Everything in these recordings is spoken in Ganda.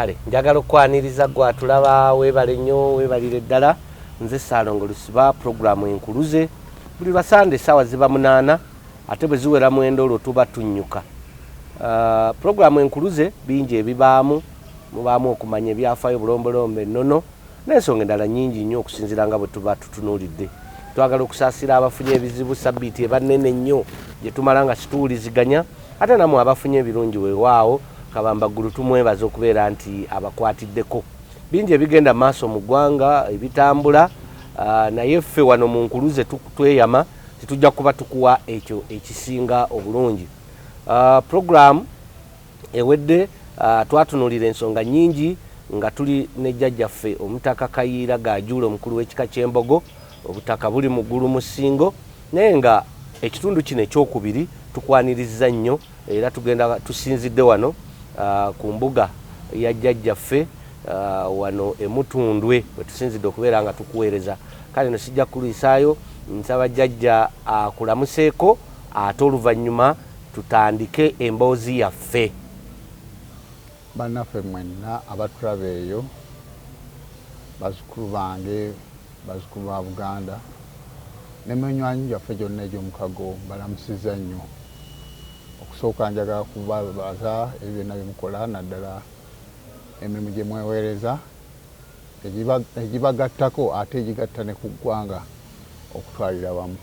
kale njagala okwaniriza gwa tulaba webale nnyo webalire ddala nze Saalongo Lusiba programu enkuluze buli lwasande sawa ziba 8 ate bwe ziwera mwendo olwo tuba tunnyuka. Programu enkuluze bingi ebibaamu mubaamu okumanya ebyafaayo bulombolombe ennono n'ensonga endala nnyingi nnyo okusinziira nga bwe tuba tutunuulidde. Twagala okusaasira abafunye ebizibu sabbiiti ebannene nnyo gye tumala nga situwuliziganya ate namwe abafunye ebirungi weewaawo kabambaggulu tumwebaza okubeera nti abakwatiddeko. Bingi ebigenda maaso mu ggwanga ebitambula naye ffe wano mu nkuluze tweyama titujja kuba tukuwa ekyo ekisinga obulungi. Program ewedde twatunuulira ensonga nnyingi nga tuli ne jjajjaffe Omutaka Kayiira Gajuula omukulu w'ekika ky'Embogo. Obutaka buli mu ggulu mu Ssingo naye nga ekitundu kino ekyokubiri tukwaniriza nnyo era tugenda tusinzidde wano ku mbuga ya jjajjaffe wano Emutundwe we tusinzidde okubeera nga tukuweereza. Kale no sijja kuluyisaayo nsaba jjajja akulamuseeko ate oluvannyuma tutandike emboozi yaffe. Bannaffe mwenna abatulaba eyo bazzukulu bange bazzukulu ba Buganda n'eminywanyi gyaffe gyonna egy'omukago balamusizza nnyo. Okusooka njagala kubabaza ebyo byonna bye mukola naddala emirimu gye mweweereza egibagattako ate egigatta ne ku ggwanga okutwalira wamu.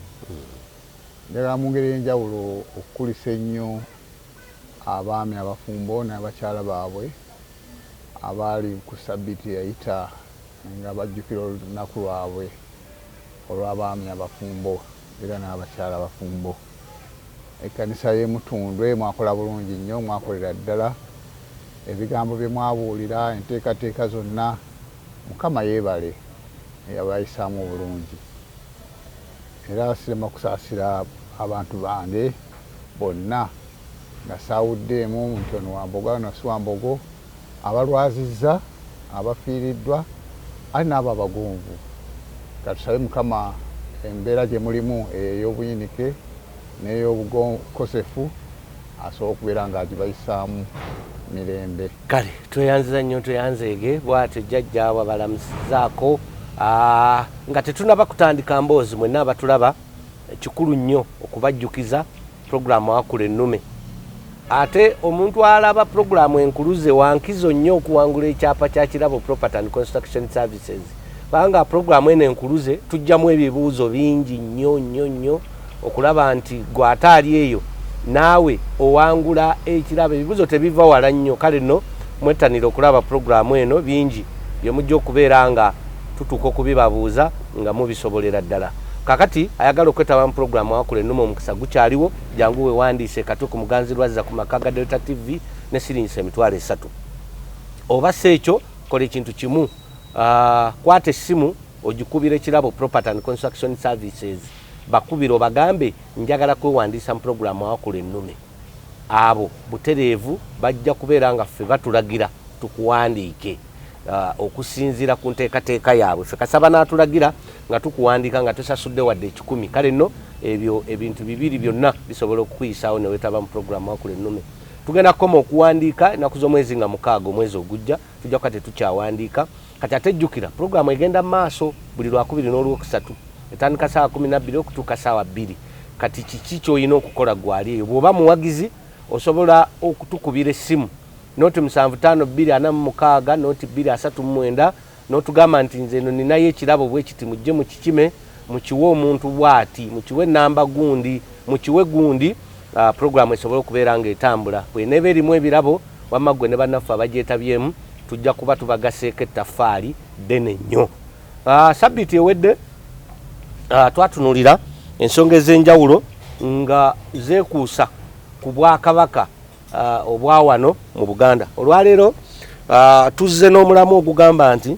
Njagala mu ngeri ey'enjawulo okukulisa ennyo abaami abafumbo n'abakyala baabwe abaali ku sabbiiti yayita nga bajjukira olunaku lwabwe olw'abaami abafumbo era n'abakyala abafumbo. Ekkanisa y'e Mutundwe mwakola bulungi nnyo, mwakolera ddala ebigambo bye mwabuulira enteekateeka zonna Mukama yeebale yabayisaamu obulungi. Era sirema kusaasira abantu bange bonna nga saawuddeemu nti ono Wambogo ono si Wambogo, abalwazizza abafiiriddwa ali n'abo abagonvu. Katusabe Mukama embeera gye mulimu ey'obuyinike n'ey'obukosefu asobola okubeera ng'agibayisaamu mirembe. Kale tweyanziza nnyo tweyanzeege bw'atyo jjajja abo balamusizaako nga tetunaba kutandika mboozi mwenna abatulaba kikulu nnyo okubajjukiza programu Wakula Ennume. Ate omuntu alaba programu enkuluze wankizo nnyo okuwangula ekyapa kya Kirabo Property and Construction Services. Banga programu eno enkuluze tujjamu ebibuuzo bingi nnyo okulaba nti gwe ataali eyo naawe owangula ekirabo. Ebibuuzo tebiva wala nnyo. Kale nno mwettanira okulaba programu eno bingi bye mujja okubeera nga tutuuka okubibabuuza nga mubisobolera ddala. Kakati ayagala okwetaba mu programu Wakula Ennume omukisa gukyaliwo jangu weewandiise katu ku Muganzirwazza ku maka ga Delta TV ne siringi emitwalo 3. Oba si ekyo kola ekintu kimu, kwata essimu ogikubira Kirabo Property and Construction Services bakubira obagambe njagala kwewandiisa mu programu Wakula Ennume. Abo butereevu bajja kubeera nga ffe batulagira tukuwandiike okusinziira ku nteekateeka yaabwe. Ffe kasaba n'atulagira nga tukuwandiika nga tosasudde wadde 10. Kale nno ebyo ebintu bibiri byonna bisobola okukuyisaawo ne weetaba mu programu Wakula Ennume. Tugenda kukoma okuwandiika ennaku z'omwezi nga 6 omwezi ogujja tujja kuba tetukyawandiika. Kati ate jjukira programu egenda mu maaso buli Lwakubiri n'Olwokusatu etandika ssaawa 12 okutuuka ssaawa 2. Kati kiki ky'olina okukola gwali eyo? Bw'oba muwagizi osobola okutukubira essimu noti 752446 noti 239 n'otugamba nti nze eno ninayo ekirabo bwe kiti mujje mukikime mukiwe omuntu bw'ati mukiwe ennamba gundi mukiwe gundi. Programu esobola okubeera ng'etambula bw'eneeba erimu ebirabo wamma ggwe ne bannaffe abagyetabyemu tujja kuba tubagaseeko ettaffaali ddene nnyo. Sabbiiti ewedde twatunuulira ensonga ez'enjawulo nga zeekuusa ku Bwakabaka obwa wano mu Buganda. Olwaleero tuzze n'omulamu ogugamba nti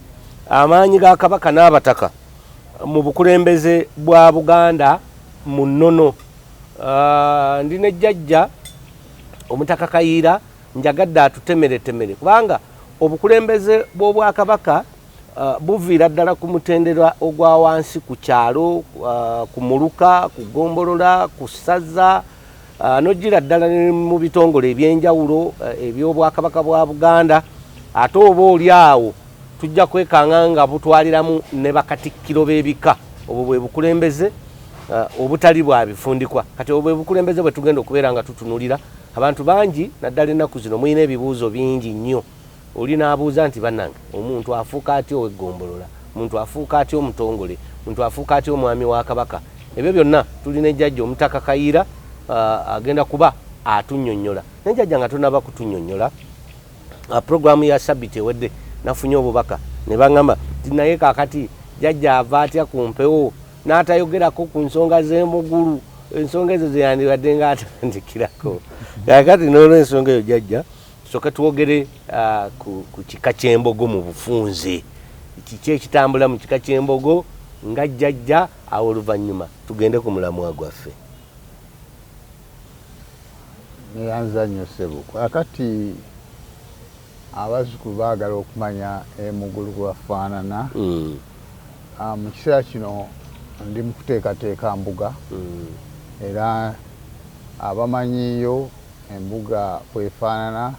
amaanyi ga Kabaka n'abataka mu bukulembeze bwa Buganda mu nnono. Ndi ne jjajja Omutaka Kayiira njagadde atutemere kubanga obukulembeze bw'Obwakabaka buviira ddala ku mutendera ogwa wansi ku kyalo, ku Muluka, ku Gombolola, ku Ssaza n'ojjira ddala mu bitongole ebyenjawulo eby'Obwakabaka bwa Buganda ate oba oli awo tujja kwekanga nga butwaliramu ne bakatikkiro b'ebika obwo bwe bukulembeze obutali bwa bifundikwa kati obwo bwe bukulembeze bwe tugenda okubeera nga tutunulira abantu bangi naddala ennaku zino mulina ebibuuzo bingi nnyo oli n'abuuza nti bannange omuntu afuuka atya ow'eggombolola omuntu afuuka atya omutongole omuntu afuuka atya omwami wa kabaka ebyo byonna tulina ejjajja omutaka Kayiira agenda kuba atunnyonnyola nejjajja nga tonaba kutunnyonnyola programu ya sabiti ewedde nafunye obubaka ne baŋŋamba ti naye kaakati jjajja ava atya ku mpewo n'atayogerako ku nsonga z'emugulu ensonga ezo ze yandibadde nga atandikirako kaakati n'olw'ensonga eyo jjajja tusooke twogere ku kika ky'embogo mu bufunze kiki ekitambula mu kika ky'embogo nga jjajja awo oluvannyuma tugende ku mulamwa gwaffe. Neyanza nnyo ssebo kakati abazzukulu baagala okumanya emugulu bwafaanana. Mu kiseera kino ndi mu kuteekateeka mbuga era abamanyiyo embuga bwefaanana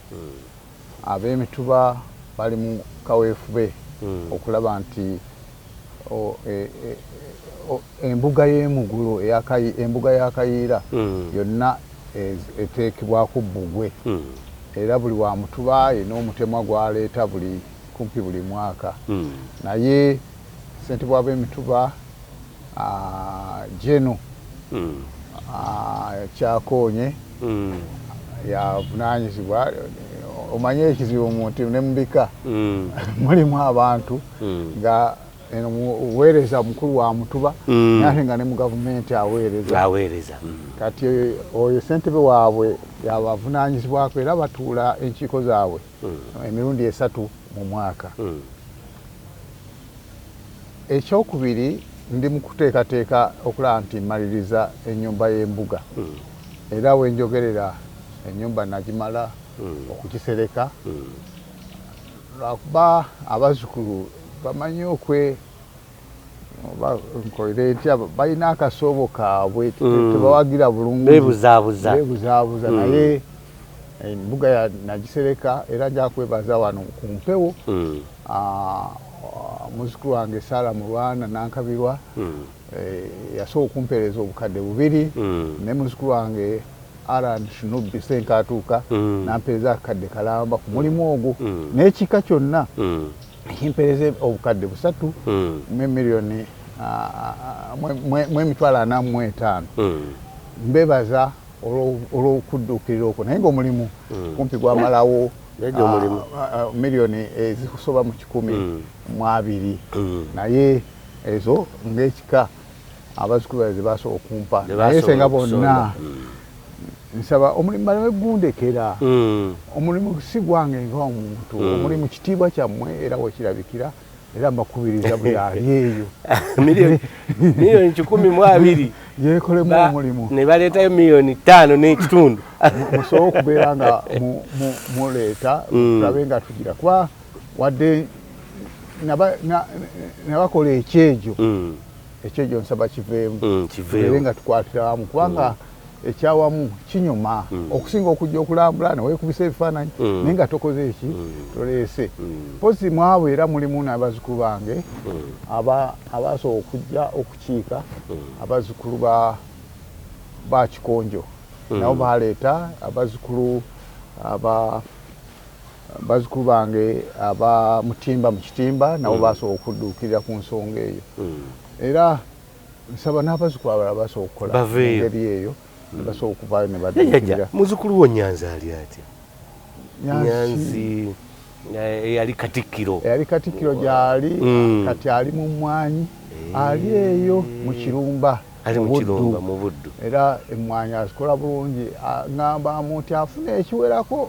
ab'emituba bali mu kaweefube okulaba nti embuga y'emugulu embuga ya Kayiira yonna eteekebwako bbugwe era buli wa mutuba ye n'omutemwa gwaleeta kumpi buli mwaka naye ssentebe w'ab'emituba Jeno Kyakoonye yavunaanyizibwa omanye ekizibu mu nti ne mubika mulimu abantu nga oweereza mukulu wa mutuba naye nga ne mu gavumenti aweereza kati oyo ssentebe waabwe yabavunaanyizibwako era batuula enkiiko zaabwe emirundi 3 mu mwaka. Ekyokubiri ndi mu kuteekateeka okulaba nti mmaliriza ennyumba y'embuga era wenjogerera ennyumba nagimala okugisereka lwakuba abazzukulu bamanyi nkolere ntya balina akasoobo kaabwe tebawagira bulungi beebuzaabuza naye embuga nagisereka era nja kwebaza wano ku mpewo muzzukulu wange Saala Mulwana Nankabirwa yasooka okumpeereza obukadde 2 ne muzzukulu wange Aran Shinubbi Senkatuuka nampeereza akadde kalamba ku mulimu ogwo n'ekika kyonna ekimpeereza obukadde 3 mu miliyoni mu emitwalo 45 mbebaza olw'okudduukirira okwo naye ng'omulimu kumpi gwamalawo miliyoni ezikusoba mu 120 naye ezo ng'ekika abazzukulu baze basobola okumpa naye senga bonna nsaba omulimu balewegundekera omulimu si gwange ng'omuntu omulimu kitiibwa kyammwe era wekirabikira era mbakubiriza buli ali eyo miliyoni 120 yeekolemu omulimu ne baleetayo miliyoni 5 n'ekitundu musobola okubeera nga muleeta tulabe nga tugira kuba wadde nabakola ekyejo nsaba kiveemu tubeere nga tukwatira wamu kubanga ekyawamu kinyuma okusinga okujja okulambula neweekubisa ebifaananyi naye nga tokoze eki toleese pozi mwabo era mulimu n'abazzukulu bange abasobola okujja okukiika abazzukulu ba Kikonjo nabo baleeta abazzukulu bange aba Mutimba mu Kitimba nabo basobola okudduukirira ku nsonga eyo era nsaba n'abazzukulu abalala basobola okukola engeri eyo basobola okuvaayo ne badduukirira. Muzzukulu wo Nyanzi ali atya? Nyanzi eyali Katikkiro gyali kati ali mu Mmwanyi ali eyo mu Kirumba mu Buddu era emmwanyi azikola bulungi ng'ambamu nti afuna ekiwerako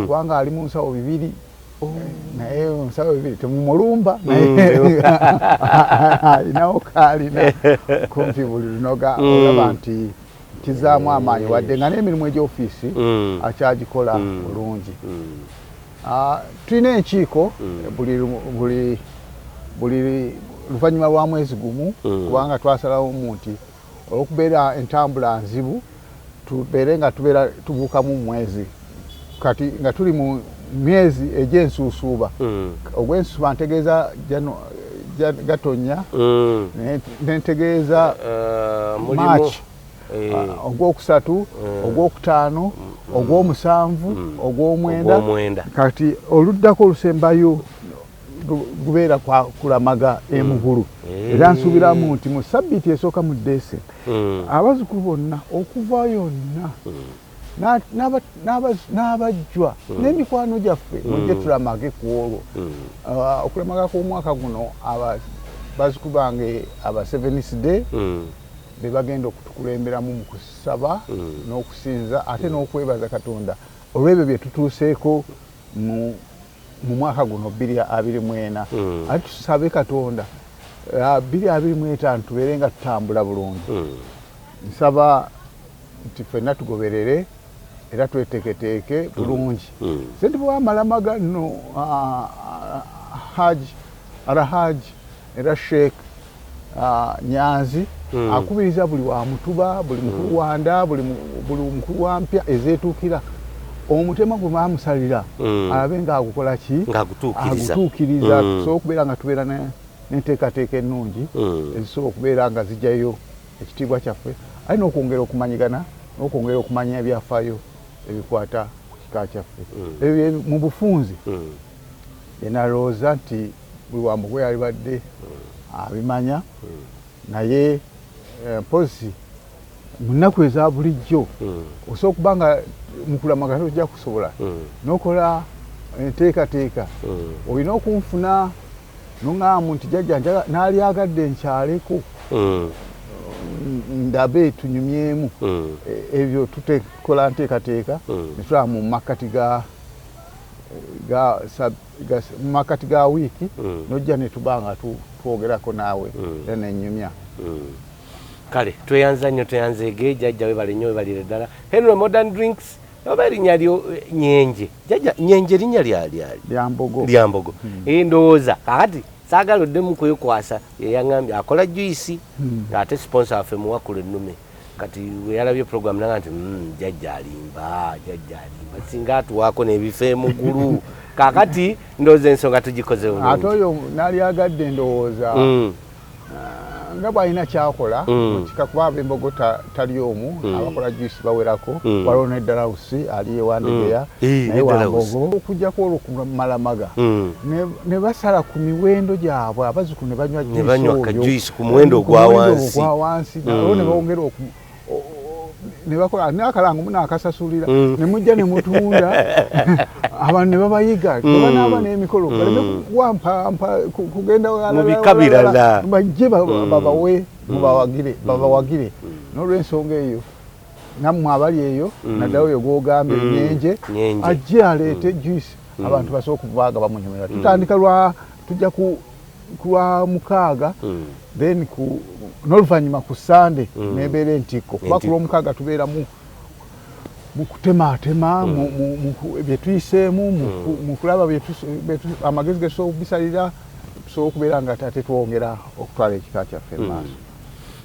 kubanga ali mu nsawo 2 naye nsawo 2 temumulumba alinawo kaalina kumpi buli lunoga olaba nti kizaamu amaanyi wadde nga n'emirimu egy'ofiisi akyagikola bulungi. Tulina enkiiko buli luvannyuma lwa mwezi gumu kubanga twasalawo nti olw'okubeera entambula nzibu tubeere nga tubuukamu mwezi kati nga tuli myezi egy'ensuusuuba ogw'ensuusuuba ntegeeza Gatonya nentegeeza March ogwokusatu ogwokutaano ogw'omusanvu ogw'omwenda kati oluddako olusembayo gubeera kulamaga emugulu era nsuubiramu nti mu sabbiiti esooka mu Desemba abazzukulu bonna okuva yonna n'abajjwa n'emikwano gyaffe mujje tulamage ku olwo okulamaga kw'omwaka guno abazzukulu bange aba Seventh Day be bagenda okutukulemberamu mu kusaba n'okusinza ate n'okwebaza Katonda olw'ebyo bye tutuuseeko mu mwaka guno 2024 ate tusabe Katonda 2025 tubeere nga tutambula bulungi nsaba nti ffenna tugoberere era tweteeketeeke bulungi sente bw'amalamaga nno Alhaji era Sheikh Nyanzi akubiriza buli wa Mutuba buli mukulu wa Nda buli mukulu wa Mpya ezeetuukira omutema gwe bamusalira alabe ng'agukola ki agutuukiriza tusobola okubeera nga tubeera n'enteekateeka ennungi ezisobola okubeera nga zijjayo ekitiibwa kyaffe ali n'okwongera okumanyigana n'okwongera okumanya ebyafaayo ebikwata ku kika kyaffe ebyo mu bufunzi yenalowooza nti buli wambugwe yalibadde abimanya naye mpozi mu nnaku eza bulijjo osobola okuba nga mukulamaga tojja kusobola n'okola enteekateeka olina okunfuna n'oŋŋamba nti jjajja n'ali agadde nkyaleko ndabe tunyumyemu ebyo tutekola nteekateeka ne tulaba mu makkati ga wiiki n'ojja ne tuba nga twogerako naawe era nenyumya kale tweyanza nnyo tweyanzeege jjajja webale nnyo webalire ddala Henry Modern Drinks oba erinnya lyo Nyenje jjajja Nyenje erinnya lyambogo ndowooza kakati saagala oddemu kwekwasa yeyaŋŋambye akola juice ng'ate sponsor waffe muwakulu ennume kati weyalabye program nanga nti jjajja alimba singa atuwaako n'ebifo emugulu kakati ndowooza ensonga tugikoze bulungi ate oyo naali agadde ndowooza nga bw'alina kyakola kika kuba ab'embogo tali omu abakola juice bawerako waliwo ne Dalausi ali ewandegeya naye wambogo okujjako olwo kumalamaga ne basala ku miwendo gyabwe abazzukulu ne banywa juice ku muwendo ogwa wansi nalwo ne bawongera ne bakola n'akalango munaakasasulira ne mujja ne mutunda abantu ne babayiga oba n'aba n'emikolo baleme kuwampa kugenda mu bika birala bajje babawagire n'olw'ensonga eyo nammwe abali eyo naddala oyo gw'ogambye Nyenje ajje aleete juice abantu basobola okuvaaga bamunyumira tutandika tujja ku Lwamukaaga then n'oluvannyuma ku Sande nebeera entikko kuba ku Lwomukaaga tubeera mu kutematema bye tuyiseemu mu kulaba amagezi ge tusobola okubisalira tusobola okubeera nga ate twongera okutwala ekika kyaffe maaso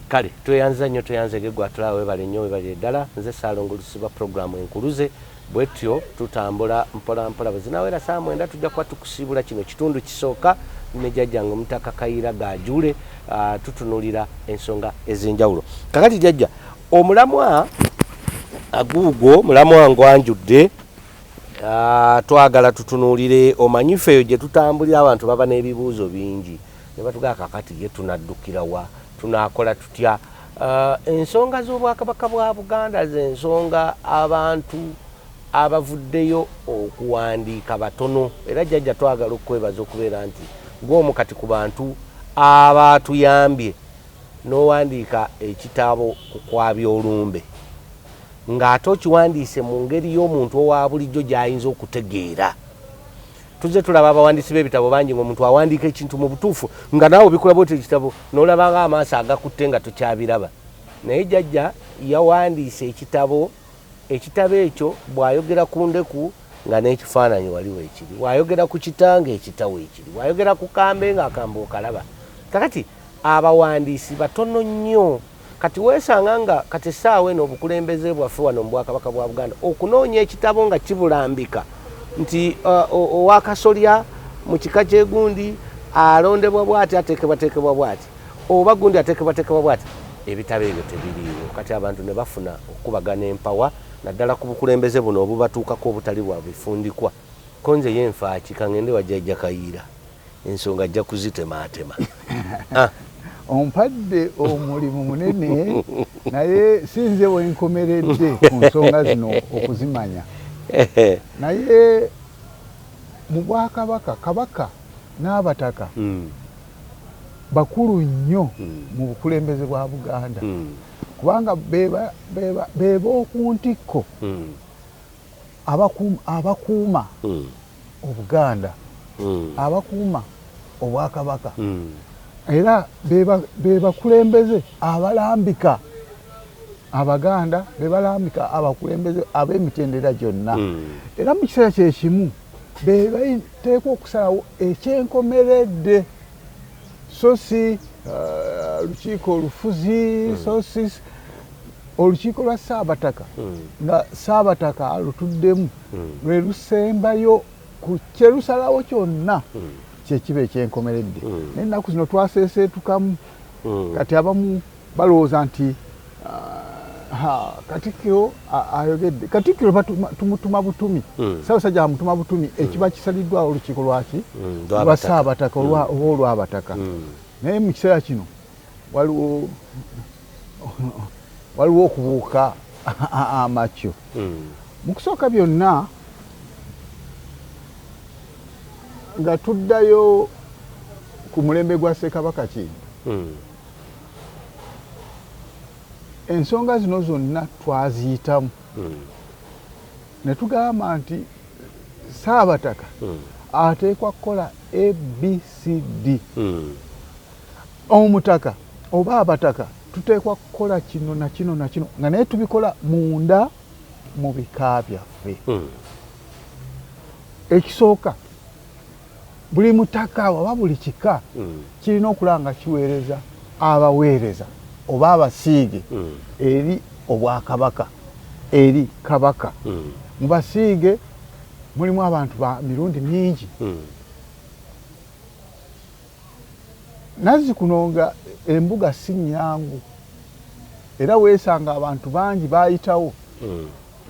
kale tweyanza nnyo tweyanzege gwatulaba webale nnyo webalire ddala nze Saalongo Lusiba programu enkuluze bwetyo tutambula mpola mpola bwezinawera saa 9 tujja kuba tukusiibula kino kitundu kisooka ne jjajjange Omutaka Kayiira Gaajule tutunulira ensonga ez'enjawulo kakati jjajja omulamwa aguugwo mulamwa ngwanjudde twagala tutunuulire omanyi ffeyo gye tutambulira abantu baba n'ebibuuzo bingi ne batugaa kakati ye tunaddukira wa tunaakola tutya ensonga z'Obwakabaka bwa Buganda z'ensonga abantu abavuddeyo okuwandiika batono era jjajja twagala okwebaza okubeera nti ng'omu kati ku bantu abatuyambye n'owandiika ekitabo ku kwabya olumbe ng'ate okiwandiise mu ngeri y'omuntu owa bulijjo gy'ayinza okutegeera tuzze tulaba abawandiisi b'ebitabo bangi ng'omuntu awandiika ekintu mu butuufu nga naawe obikulaba oti ekitabo n'olaba nga amaaso agakutte nga tokyabiraba naye jjajja yawandiise ekitabo ekyo bw'ayogera ku ndeku nga n'ekifaananyi waliwo ekiri bw'ayogera ku kitange ekitawo ekiri bw'ayogera ku kambe ng'akambe okalaba kakati abawandiisi batono nnyo kati weesanga nga kati essaawa eno obukulembeze bwaffe wano mu Bwakabaka bwa Buganda okunoonya ekitabo nga kibulambika nti owakasolya mu kika kyegundi alondebwa bwati atekebwatekebwa bwati oba gundi atekebwatekebwa bwati ebitabo ebyo tebiriiwo kati abantu ne bafuna okubagana empawa naddala ku bukulembeze buno obubatuukako obutali bwa bifundikwa konze yenfaaki kangende wajjajja kayiira ensonga ajja kuzitemaatema ompadde omulimu munene naye sinze wenkomeredde ku nsonga zino okuzimanya naye mu Bwakabaka kabaka n'abataka bakulu nnyo mu bukulembeze bwa Buganda kubanga beba okuntikko abakuuma Obuganda abakuuma Obwakabaka era bebakulembeze abalambika Abaganda bebalambika abakulembeze ab'emitendera gyonna era mu kiseera kyekimu bebateekwa okusalawo ekyenkomeredde so si olukiiko olufuzi so si olukiiko lwa Ssaabataka nga Ssaabataka alutuddemu lwe lusembayo ku kyelusalawo kyonna kyekiba ekyenkomeredde n'ennaku zino twaseeseetukamu kati abamu balowooza nti Katikkiro ayogedde Katikkiro tumutuma butumi Ssaabasajja amutuma butumi ekiba kisaliddwa olukiiko lwaki lwa Ssaabataka oba olw'Abataka naye mu kiseera kino waliwo okubuuka amakyo mu kusooka byonna nga tuddayo ku mulembe gwa Ssekabaka Kintu ensonga zino zonna twaziyitamu ne tugamba nti Ssaabataka ateekwa kukola ABCD omutaka oba abataka tuteekwa kukola kino na kino na kino nga naye tubikola munda mu bika byaffe ekisooka buli mutaka oba buli kika kirina okulanga kiweereza abaweereza oba abasiige eri Obwakabaka eri Kabaka mu basiige mulimu abantu ba mirundi mingi Nazikunonga embuga si nnyangu era weesanga abantu bangi baayitawo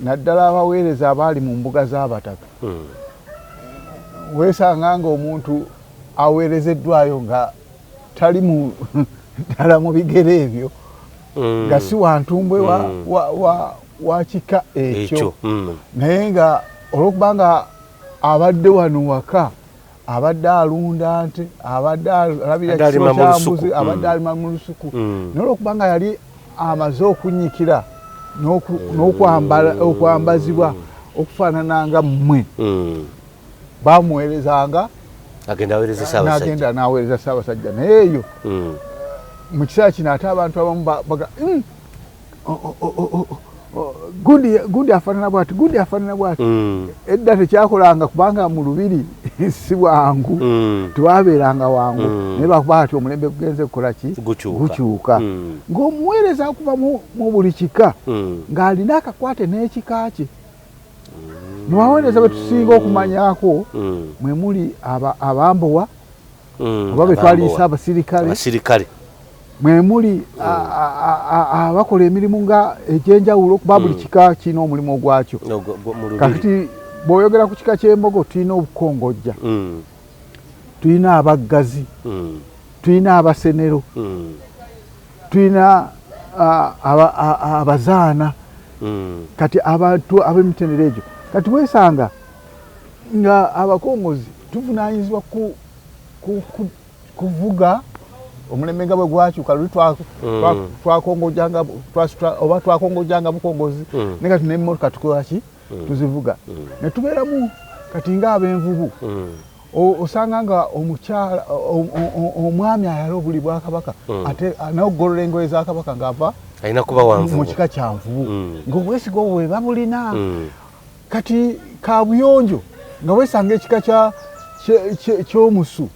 naddala abaweereza abaali mu mbuga z'Abataka weesanga nga omuntu aweerezeddwayo nga tali mu ddala mu bigere ebyo nga si wantumbwe wa kika ekyo naye nga olwokubanga abadde wano waka abadde alunda nte abadde alabira ekisimo kya mbuzi abadde alima mu lusuku naye olwokubanga yali amaze okunyikira n'okwambazibwa okufaanana nga mmwe bamuweerezanga n'agenda n'aweereza Ssaabasajja naye eyo mu kiseera kino ate abantu abamu gundi afaanana bwati gundi afaanana bwati edda tekyakolanga kubanga mu lubiri si bwangu twabeeranga wangu naye bakuba ati omulembe gugenze kukola ki gukyuka ng'omuweereza akuva mu buli kika ng'alina akakwate n'ekika kye mu baweereza betusinga okumanyako mwe muli abambowa oba betwaliisa abasirikale mwe muli abakola emirimu nga egy'enjawulo kuba buli kika kirina omulimu ogwakyo kakati bw'oyogera ku kika ky'embogo tulina obukongojja tulina abaggazi tulina abasenero tulina abazaana kati abantu ab'emitendera egyo kati weesanga nga abakongozi tuvunaanyizibwa kuvuga omulembe nga bwe gwakyuka luli twakongojjanga oba twakongojjanga bukongozi ne kati n'emmotoka tukolaki tuzivuga ne tubeeramu kati ng'ab'envubu osanga nga omukyala omwami ayala obuli bwa Kabaka ate n'okugolola engoye za Kabaka ng'ava alina kuba wanvubu mu kika kya nvubu ng'obwesiga obwo bwe babulina kati kabuyonjo nga weesanga ekika ky'omusu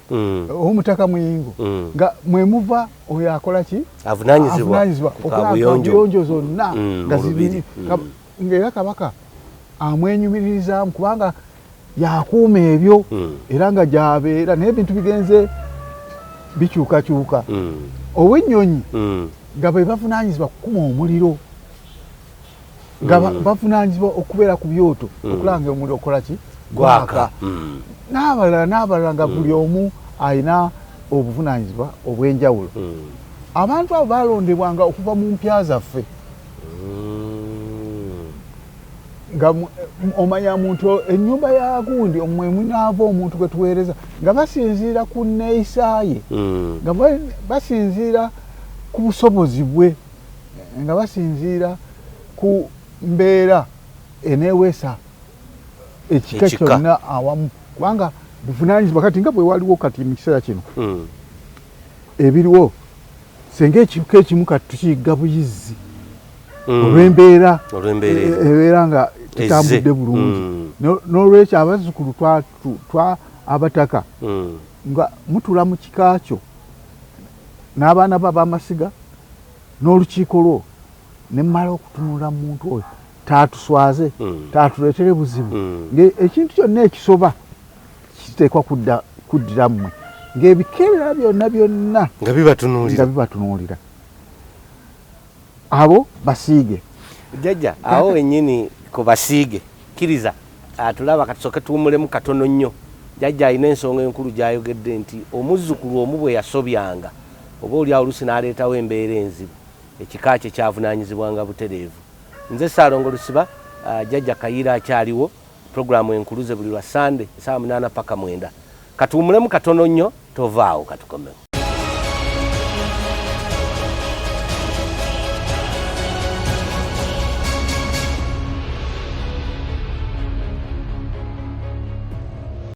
omutaka muyingo nga mwe muva oyo akola ki avunaanyizibwa okubuyonjo zonna nga zibiri ng'era Kabaka amwenyumiririzaamu kubanga yakuuma ebyo era nga gyabeera naye ebintu bigenze bikyukakyuka ow'ennyonyi nga bwe bavunaanyizibwa kukuma omuliro nga bavunaanyizibwa okubeera ku byoto okulanga omuliro okola ki gwaka n'abalala nga buli omu alina obuvunaanyizibwa obw'enjawulo abantu abo balondebwanga okuva mu mpya zaffe nga omanya muntu ennyumba ya gundi omwe munaava omuntu gwe tuweereza nga basinziira ku nneeyisa ye nga basinziira ku busobozi bwe nga basinziira ku mbeera eneeweesa ekika kyonna awamu kubanga buvunaanyizibwa kati nga bwe waliwo kati mu kiseera kino ebiriwo senga ekibuka ekimu kati tukiyigga buyizzi olw'embeera ebeera nga tutambudde bulungi n'olwekyo abazzukulu abataka nga mutula mu kika kyo n'abaana b'amasiga n'olukiiko lwo ne mmala okutunula mu muntu oyo taatuswaze taatuleetere buzibu ekintu kyonna ekisoba kiteekwa kuddira mmwe ng'ebikeerera byonna nga bibatunuulira abo basiige jjajja awo wennyini ku basiige kkiriza atulaba katusooke tuwumulemu katono nnyo jjajja alina ensonga enkulu gy'ayogedde nti omuzzukulu omu bwe yasobyanga oba oli awo oluusi n'aleetawo embeera enzibu ekika kye kyavunaanyizibwanga butereevu nze Ssaalongo Lusiba jjajja Kayiira akyaliwo puroguramu enkuluze buli lwa Sande 8 paka 9 katuwumulemu katono nnyo tovaawo katukomewo